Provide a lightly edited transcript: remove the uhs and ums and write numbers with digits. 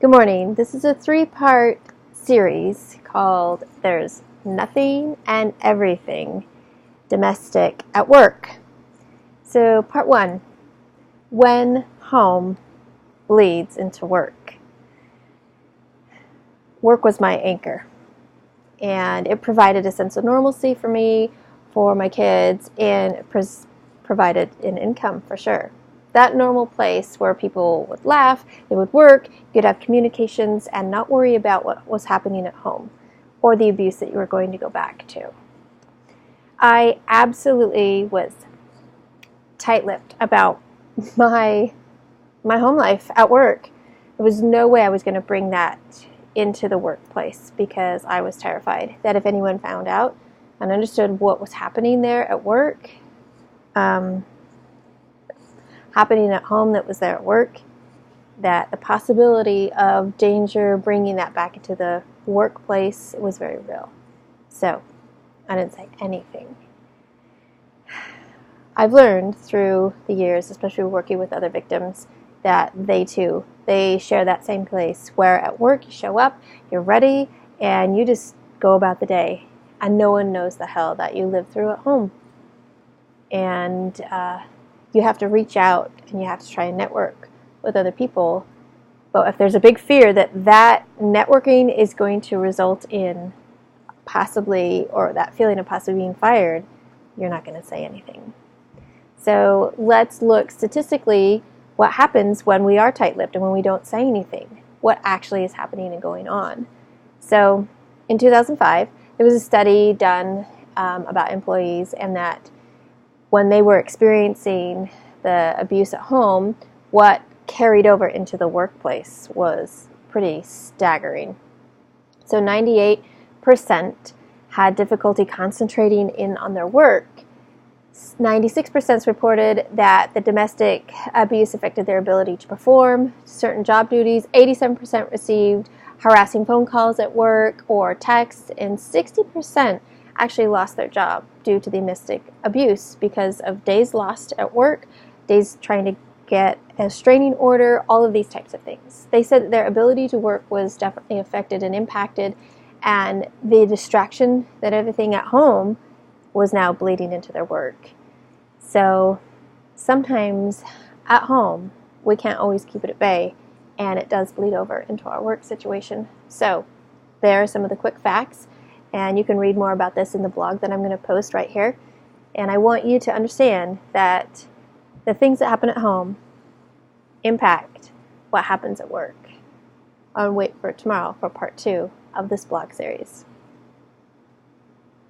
Good morning. This is a three-part series called There's Nothing and Everything Domestic at Work. So part one, when home bleeds into work. Work was my anchor, and it provided a sense of normalcy for me, for my kids, and it provided an income for sure. That normal place where people would laugh, they would work, you'd have communications and not worry about what was happening at home or the abuse that you were going to go back to. I absolutely was tight-lipped about my home life at work. There was no way I was going to bring that into the workplace because I was terrified that if anyone found out and understood what was happening there at work, happening at home that was there at work, that the possibility of danger bringing that back into the workplace was very real. So I didn't say anything. I've learned through the years, especially working with other victims, that they share that same place where at work you show up, you're ready, and you just go about the day, and no one knows the hell that you live through at home. And you have to reach out and you have to try and network with other people. But if there's a big fear that networking is going to result in possibly, or that feeling of possibly being fired, you're not going to say anything. So let's look statistically what happens when we are tight-lipped and when we don't say anything. What actually is happening and going on. So in 2005, there was a study done about employees, and that when they were experiencing the abuse at home, what carried over into the workplace was pretty staggering. So 98% had difficulty concentrating in on their work. 96% reported that the domestic abuse affected their ability to perform certain job duties. 87% received harassing phone calls at work or texts, and 60% actually lost their job due to the domestic abuse because of days lost at work, days trying to get a restraining order, all of these types of things. They said that their ability to work was definitely affected and impacted, and the distraction that everything at home was now bleeding into their work. So sometimes at home, we can't always keep it at bay, and it does bleed over into our work situation. So there are some of the quick facts. And you can read more about this in the blog that I'm going to post right here. And I want you to understand that the things that happen at home impact what happens at work. I'll wait for tomorrow for part 2 of this blog series.